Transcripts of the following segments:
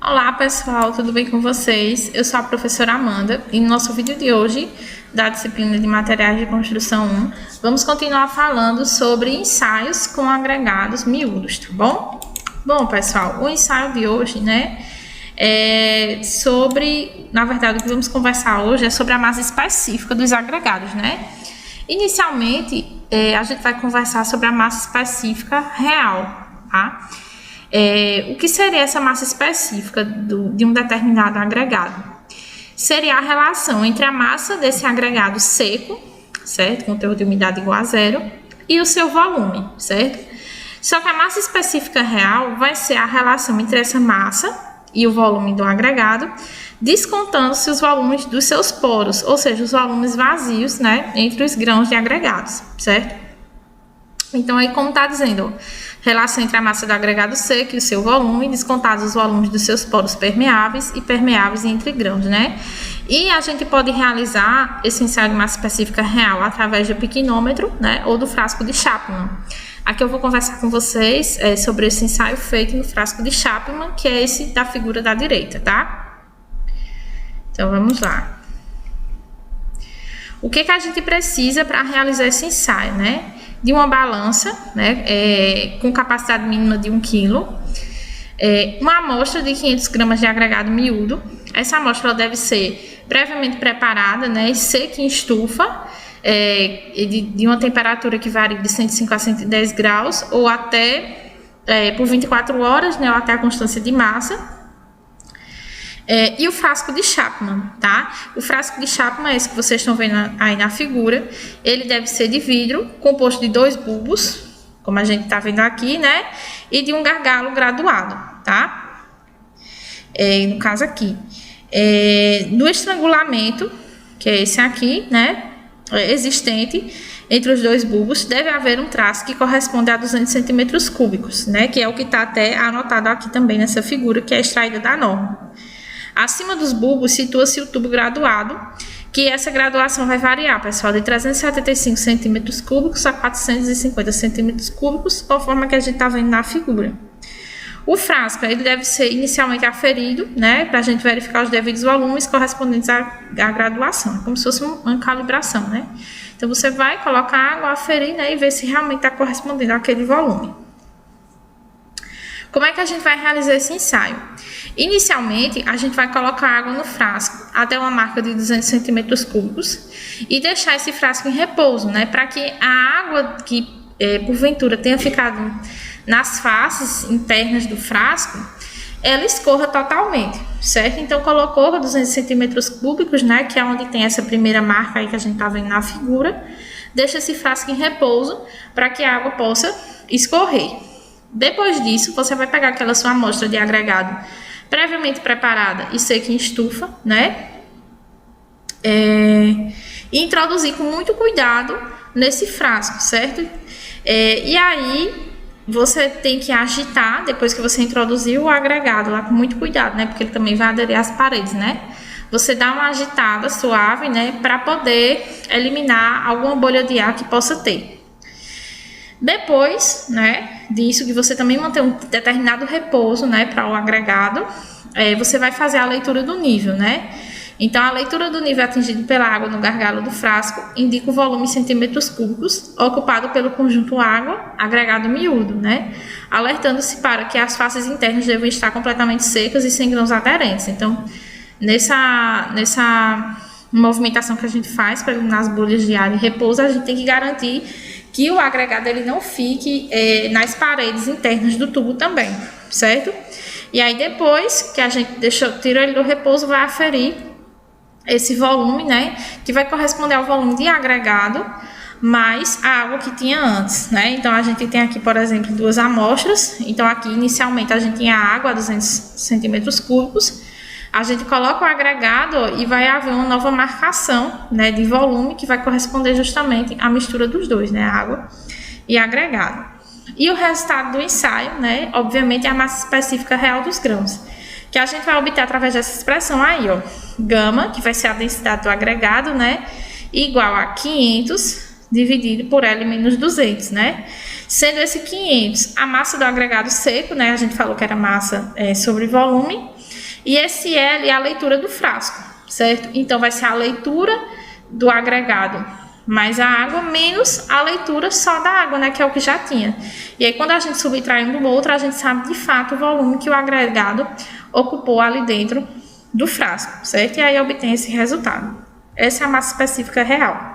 Olá pessoal, tudo bem com vocês? Eu sou a professora Amanda e no nosso vídeo de hoje, da disciplina de Materiais de Construção 1, vamos continuar falando sobre ensaios com agregados miúdos, tá bom? Bom pessoal, o ensaio de hoje, é sobre, na verdade o que vamos conversar hoje é sobre a massa específica dos agregados, Inicialmente, a gente vai conversar sobre a massa específica real, tá? O que seria essa massa específica de um determinado agregado? Seria a relação entre a massa desse agregado seco, certo? Com teor de umidade igual a zero, e o seu volume, certo? Só que a massa específica real vai ser a relação entre essa massa e o volume do agregado, descontando-se os volumes dos seus poros, ou seja, os volumes vazios, entre os grãos de agregados, certo? Então, aí como está dizendo, relação entre a massa do agregado seco e o seu volume, descontados os volumes dos seus poros permeáveis e permeáveis entre grãos, E a gente pode realizar esse ensaio de massa específica real através do piquinômetro, ou do frasco de Chapman. Aqui eu vou conversar com vocês sobre esse ensaio feito no frasco de Chapman, que é esse da figura da direita, tá? Então, vamos lá. O que a gente precisa para realizar esse ensaio, De uma balança, com capacidade mínima de 1 kg, uma amostra de 500 gramas de agregado miúdo. Essa amostra ela deve ser previamente preparada, seca em estufa, de uma temperatura que varia de 105 a 110 graus, ou até por 24 horas, ou até a constância de massa. E o frasco de Chapman, tá? O frasco de Chapman é esse que vocês estão vendo aí na figura. Ele deve ser de vidro, composto de 2 bulbos, como a gente tá vendo aqui, E de um gargalo graduado, tá? No caso aqui. No estrangulamento, que é esse aqui, existente entre os 2 bulbos, deve haver um traço que corresponde a 200 centímetros cúbicos, Que é o que está até anotado aqui também nessa figura, que é extraída da norma. Acima dos bulbos situa-se o tubo graduado, que essa graduação vai variar, pessoal, de 375 centímetros cúbicos a 450 centímetros cúbicos, conforme que a gente está vendo na figura. O frasco ele deve ser inicialmente aferido, para a gente verificar os devidos volumes correspondentes à graduação, como se fosse uma calibração, Então, você vai colocar água, aferir, e ver se realmente está correspondendo àquele volume. Como é que a gente vai realizar esse ensaio? Inicialmente, a gente vai colocar água no frasco até uma marca de 200 centímetros cúbicos e deixar esse frasco em repouso, para que a água que, porventura, tenha ficado nas faces internas do frasco, ela escorra totalmente, certo? Então, colocou 200 centímetros cúbicos, que é onde tem essa primeira marca aí que a gente está vendo na figura, deixa esse frasco em repouso para que a água possa escorrer. Depois disso, você vai pegar aquela sua amostra de agregado previamente preparada e seca em estufa, E introduzir com muito cuidado nesse frasco, certo? E aí, você tem que agitar, depois que você introduziu o agregado lá com muito cuidado, Porque ele também vai aderir às paredes, Você dá uma agitada suave, para poder eliminar alguma bolha de ar que possa ter. Depois, disso, que você também mantém um determinado repouso, para o agregado, você vai fazer a leitura do nível, Então, a leitura do nível atingido pela água no gargalo do frasco indica o volume em centímetros cúbicos ocupado pelo conjunto água, agregado miúdo, Alertando-se para que as faces internas devem estar completamente secas e sem grãos aderentes. Então, nessa movimentação que a gente faz para eliminar as bolhas de ar e repouso, a gente tem que garantir que o agregado ele não fique nas paredes internas do tubo também, certo? E aí depois que a gente tirou ele do repouso, vai aferir esse volume, que vai corresponder ao volume de agregado mais a água que tinha antes, Então a gente tem aqui, por exemplo, 2 amostras. Então aqui inicialmente a gente tinha água a 200 centímetros cúbicos. A gente coloca o agregado e vai haver uma nova marcação, de volume que vai corresponder justamente à mistura dos dois, água e agregado. E o resultado do ensaio, obviamente, é a massa específica real dos grãos, que a gente vai obter através dessa expressão aí, gama, que vai ser a densidade do agregado, igual a 500 dividido por L menos 200, né? Sendo esse 500 a massa do agregado seco, né? A gente falou que era massa sobre volume. E esse L é a leitura do frasco, certo? Então, vai ser a leitura do agregado mais a água menos a leitura só da água, né? Que é o que já tinha. E aí, quando a gente subtrai um do outro, a gente sabe de fato o volume que o agregado ocupou ali dentro do frasco, certo? E aí, obtém esse resultado. Essa é a massa específica real.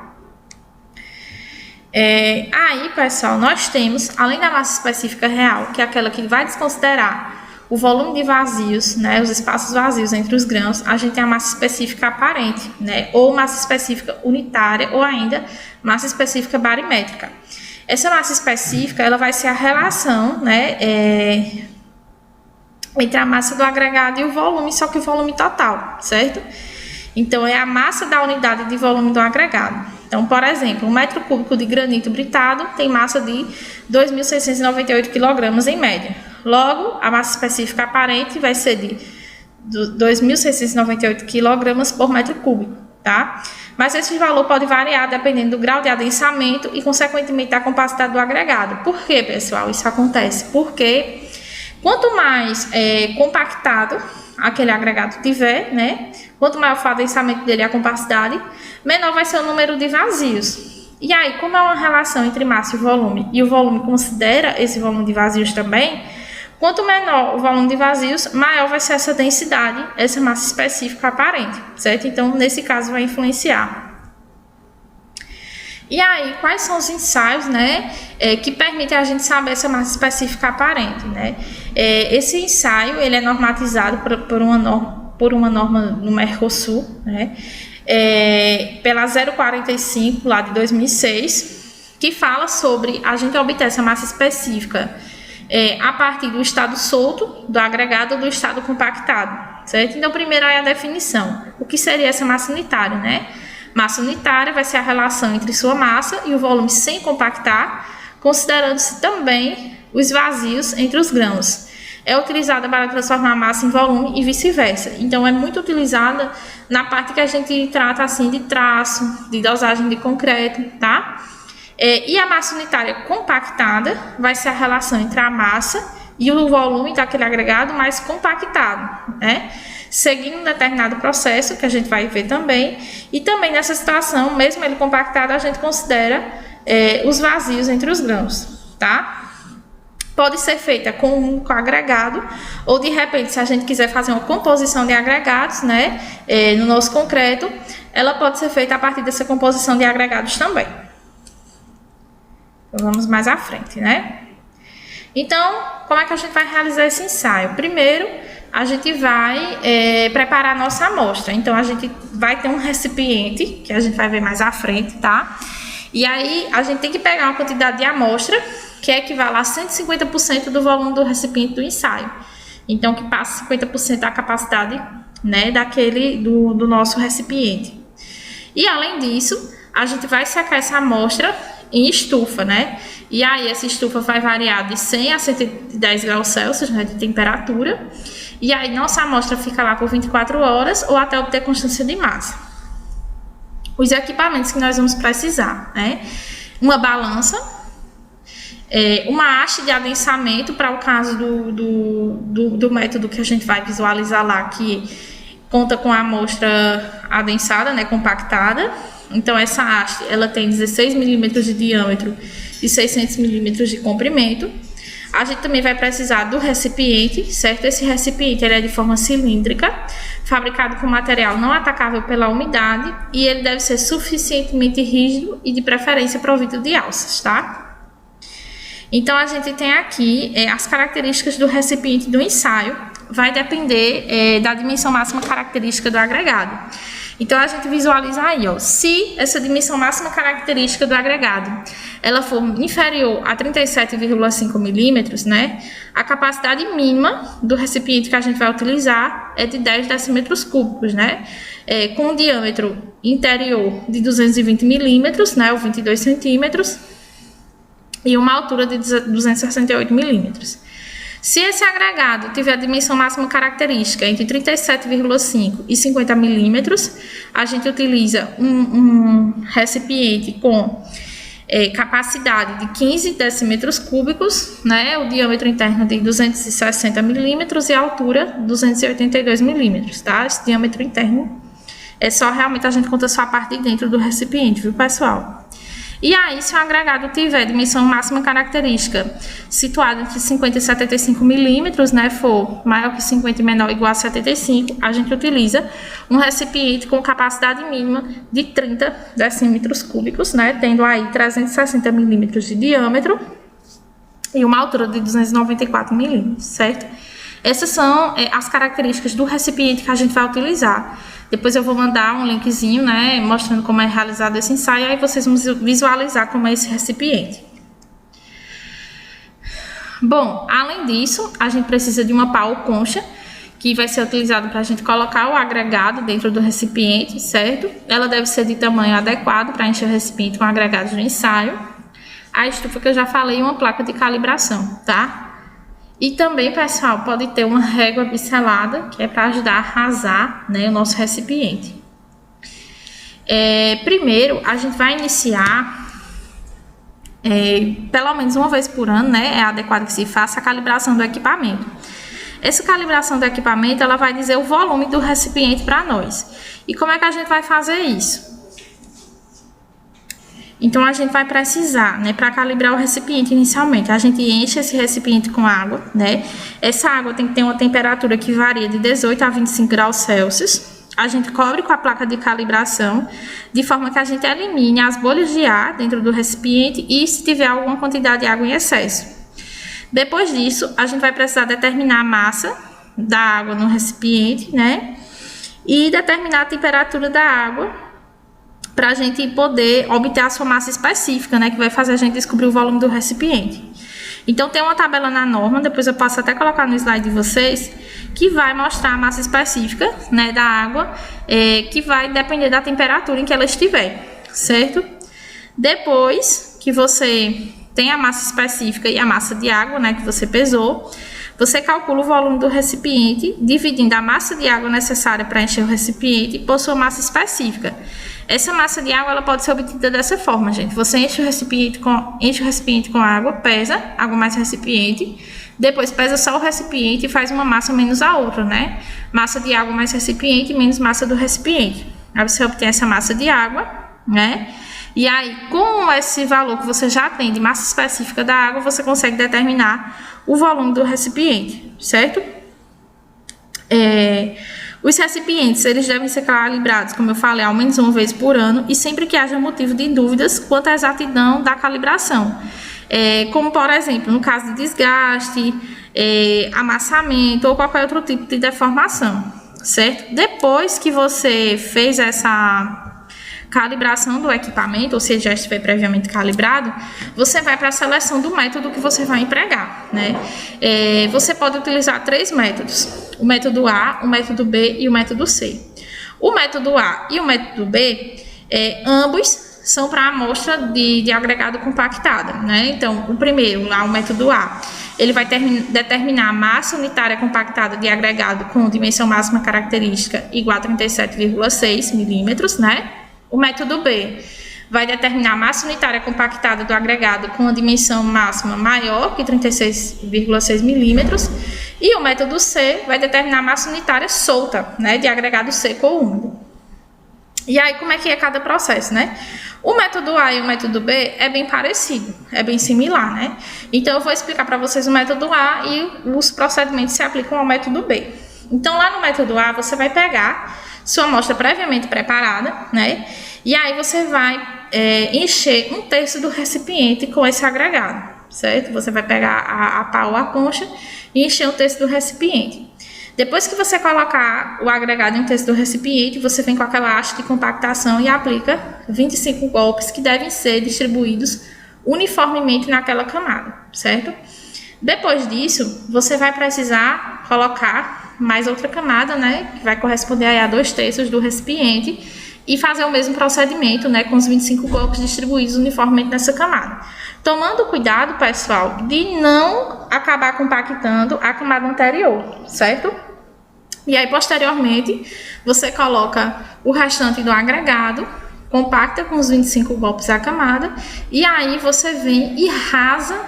Aí, pessoal, nós temos, além da massa específica real, que é aquela que vai desconsiderar o volume de vazios, né, os espaços vazios entre os grãos, a gente tem a massa específica aparente, né, ou massa específica unitária, ou ainda massa específica barimétrica. Essa massa específica, ela vai ser a relação, né, entre a massa do agregado e o volume, só que o volume total, certo? Então, é a massa da unidade de volume do agregado. Então, por exemplo, 1 metro cúbico de granito britado tem massa de 2.698 kg em média. Logo, a massa específica aparente vai ser de 2.698 kg por metro cúbico, tá? Mas esse valor pode variar dependendo do grau de adensamento e, consequentemente, da compacidade do agregado. Por que, pessoal, isso acontece? Porque quanto mais compactado aquele agregado tiver, né? Quanto maior for o adensamento dele e a compacidade, menor vai ser o número de vazios. E aí, como é uma relação entre massa e volume, e o volume considera esse volume de vazios também, quanto menor o volume de vazios, maior vai ser essa densidade, essa massa específica aparente, certo? Então, nesse caso, vai influenciar. E aí, quais são os ensaios, né, que permitem a gente saber essa massa específica aparente, né? Esse ensaio, ele é normatizado por uma norma no Mercosul, né, pela 045, lá de 2006, que fala sobre a gente obter essa massa específica a partir do estado solto do agregado ou do estado compactado, certo? Então, primeiro é a definição. O que seria essa massa unitária, né? Massa unitária vai ser a relação entre sua massa e o volume sem compactar, considerando-se também os vazios entre os grãos. É utilizada para transformar a massa em volume e vice-versa. Então, é muito utilizada na parte que a gente trata assim de traço, de dosagem de concreto, tá? E a massa unitária compactada vai ser a relação entre a massa e o volume daquele agregado mais compactado, né? Seguindo um determinado processo, que a gente vai ver também, e também nessa situação, mesmo ele compactado, a gente considera os vazios entre os grãos, tá? Pode ser feita com um único agregado, ou de repente, se a gente quiser fazer uma composição de agregados, né, no nosso concreto, ela pode ser feita a partir dessa composição de agregados também. Então, vamos mais à frente, né? Então, como é que a gente vai realizar esse ensaio? Primeiro, a gente vai preparar a nossa amostra. Então, a gente vai ter um recipiente, que a gente vai ver mais à frente, tá? E aí, a gente tem que pegar uma quantidade de amostra, que equivale a 150% do volume do recipiente do ensaio. Então, que passa 50% da capacidade, né, do nosso recipiente. E, além disso, a gente vai secar essa amostra em estufa, né? E aí, essa estufa vai variar de 100 a 110 graus Celsius, né, de temperatura. E aí, nossa amostra fica lá por 24 horas ou até obter constância de massa. Os equipamentos que nós vamos precisar, né? Uma balança, uma haste de adensamento, para o caso do método que a gente vai visualizar lá, que conta com a amostra adensada, né, compactada. Então, essa haste, ela tem 16 milímetros de diâmetro e 600 milímetros de comprimento. A gente também vai precisar do recipiente, certo? Esse recipiente, ele é de forma cilíndrica, fabricado com material não atacável pela umidade, e ele deve ser suficientemente rígido e, de preferência, provido de alças, tá? Então, a gente tem aqui as características do recipiente do ensaio. Vai depender da dimensão máxima característica do agregado. Então, a gente visualiza aí, ó, se essa dimensão máxima característica do agregado, ela for inferior a 37,5 milímetros, né, a capacidade mínima do recipiente que a gente vai utilizar é de 10 decímetros cúbicos, né, com um diâmetro interior de 220 milímetros, né, ou 22 centímetros, e uma altura de 268 milímetros. Se esse agregado tiver a dimensão máxima característica entre 37,5 e 50 milímetros, a gente utiliza um recipiente com capacidade de 15 decímetros cúbicos, né? O diâmetro interno de 260 milímetros e a altura 282 milímetros, tá? Esse diâmetro interno é só realmente a gente conta só a parte de dentro do recipiente, viu, pessoal? E aí, se o agregado tiver dimensão máxima característica situada entre 50 e 75 milímetros, né, for maior que 50 e menor ou igual a 75, a gente utiliza um recipiente com capacidade mínima de 30 decímetros cúbicos, né, tendo aí 360 milímetros de diâmetro e uma altura de 294 milímetros, certo? Essas são as características do recipiente que a gente vai utilizar. Depois eu vou mandar um linkzinho, né, mostrando como é realizado esse ensaio, aí vocês vão visualizar como é esse recipiente. Bom, além disso, a gente precisa de uma pá ou concha, que vai ser utilizado para a gente colocar o agregado dentro do recipiente, certo? Ela deve ser de tamanho adequado para encher o recipiente com agregados de ensaio. A estufa que eu já falei, uma placa de calibração, tá? E também, pessoal, pode ter uma régua biselada, que é para ajudar a arrasar, né, o nosso recipiente. Primeiro, a gente vai iniciar, pelo menos uma vez por ano, né, é adequado que se faça a calibração do equipamento. Essa calibração do equipamento, ela vai dizer o volume do recipiente para nós. E como é que a gente vai fazer isso? Então, a gente vai precisar, né, para calibrar o recipiente inicialmente, a gente enche esse recipiente com água, né? Essa água tem que ter uma temperatura que varia de 18 a 25 graus Celsius. A gente cobre com a placa de calibração, de forma que a gente elimine as bolhas de ar dentro do recipiente e se tiver alguma quantidade de água em excesso. Depois disso, a gente vai precisar determinar a massa da água no recipiente, né? E determinar a temperatura da água, para a gente poder obter a sua massa específica, né, que vai fazer a gente descobrir o volume do recipiente. Então, tem uma tabela na norma, depois eu posso até colocar no slide de vocês, que vai mostrar a massa específica, né, da água, que vai depender da temperatura em que ela estiver, certo? Depois que você tem a massa específica e a massa de água, né, que você pesou, você calcula o volume do recipiente, dividindo a massa de água necessária para encher o recipiente por sua massa específica. Essa massa de água, ela pode ser obtida dessa forma, gente. Você enche o recipiente com água, pesa água mais recipiente, depois pesa só o recipiente e faz uma massa menos a outra, né? Massa de água mais recipiente menos massa do recipiente. Aí você obtém essa massa de água, né? E aí, com esse valor que você já tem de massa específica da água, você consegue determinar o volume do recipiente, certo? Os recipientes, eles devem ser calibrados, como eu falei, ao menos uma vez por ano e sempre que haja motivo de dúvidas quanto à exatidão da calibração. Como, por exemplo, no caso de desgaste, amassamento ou qualquer outro tipo de deformação, certo? Depois que você fez essa calibração do equipamento, ou seja, já estiver previamente calibrado, você vai para a seleção do método que você vai empregar, né? Você pode utilizar 3 métodos: o método A, o método B e o método C. O método A e o método B, ambos são para amostra de agregado compactada, né? Então, o primeiro, lá, o método A, ele vai determinar a massa unitária compactada de agregado com dimensão máxima característica igual a 37,6 milímetros, né? O método B vai determinar a massa unitária compactada do agregado com a dimensão máxima maior que 36,6 milímetros. E o método C vai determinar a massa unitária solta, né, de agregado seco ou úmido. E aí, como é que é cada processo, né? O método A e o método B é bem parecido, é bem similar, né? Então, eu vou explicar para vocês o método A e os procedimentos se aplicam ao método B. Então, lá no método A, você vai pegar sua amostra previamente preparada, né? E aí você vai encher 1/3 do recipiente com esse agregado, certo? Você vai pegar a pá ou a concha e encher 1/3 do recipiente. Depois que você colocar o agregado em 1/3 do recipiente, você vem com aquela haste de compactação e aplica 25 golpes que devem ser distribuídos uniformemente naquela camada, certo? Depois disso, você vai precisar colocar mais outra camada, né, que vai corresponder aí a 2/3 do recipiente e fazer o mesmo procedimento, né, com os 25 golpes distribuídos uniformemente nessa camada. Tomando cuidado, pessoal, de não acabar compactando a camada anterior, certo? E aí, posteriormente, você coloca o restante do agregado compacta com os 25 golpes a camada, e aí você vem e rasa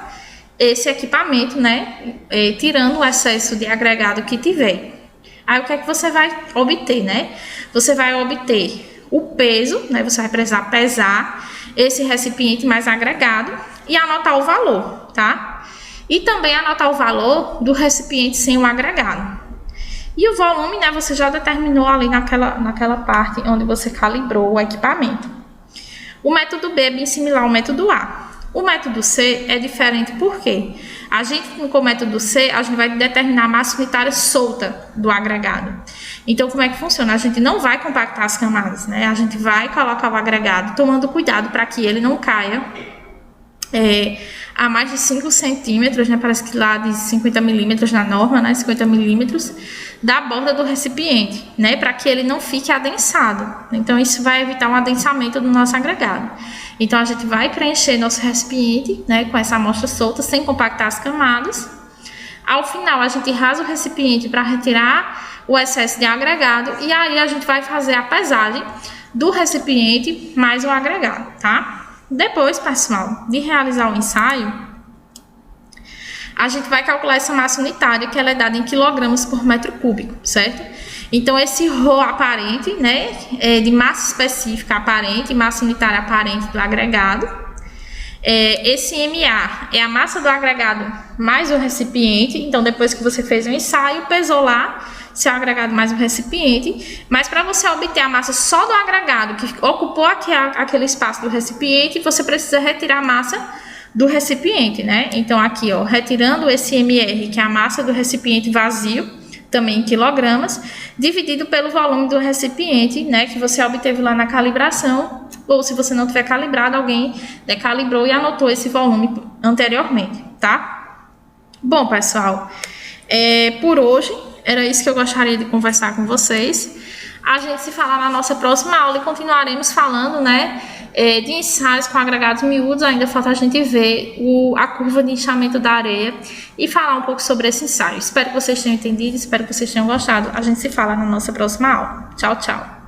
esse equipamento, né, tirando o excesso de agregado que tiver. Aí o que é que você vai obter, né? Você vai obter o peso, né? Você vai precisar pesar esse recipiente mais agregado e anotar o valor, tá? E também anotar o valor do recipiente sem o agregado. E o volume, né? Você já determinou ali naquela parte onde você calibrou o equipamento. O método B é bem similar ao método A. O método C é diferente porque a gente, com o método C, a gente vai determinar a massa unitária solta do agregado. Então, como é que funciona? A gente não vai compactar as camadas, né? A gente vai colocar o agregado tomando cuidado para que ele não caia a mais de 5 centímetros, né? Parece que lá de 50 milímetros na norma, né? 50 milímetros da borda do recipiente, né? Para que ele não fique adensado. Então, isso vai evitar um adensamento do nosso agregado. Então, a gente vai preencher nosso recipiente, né? Com essa amostra solta, sem compactar as camadas. Ao final, a gente rasa o recipiente para retirar o excesso de agregado. E aí, a gente vai fazer a pesagem do recipiente mais o agregado, tá? Depois, pessoal, de realizar o ensaio, a gente vai calcular essa massa unitária, que ela é dada em quilogramas por metro cúbico, certo? Então, esse ρ aparente, né, de massa específica aparente, massa unitária aparente do agregado. Esse MA é a massa do agregado mais o recipiente. Então, depois que você fez o ensaio, pesou lá seu agregado mais o recipiente. Mas para você obter a massa só do agregado, que ocupou aquele espaço do recipiente, você precisa retirar a massa do recipiente, né? Então, aqui, ó, retirando esse MR, que é a massa do recipiente vazio, também em quilogramas, dividido pelo volume do recipiente, né, que você obteve lá na calibração, ou se você não tiver calibrado, alguém calibrou e anotou esse volume anteriormente, tá? Bom, pessoal, por hoje era isso que eu gostaria de conversar com vocês. A gente se fala na nossa próxima aula e continuaremos falando, né, de ensaios com agregados miúdos. Ainda falta a gente ver a curva de inchamento da areia e falar um pouco sobre esse ensaio. Espero que vocês tenham entendido, espero que vocês tenham gostado. A gente se fala na nossa próxima aula. Tchau, tchau.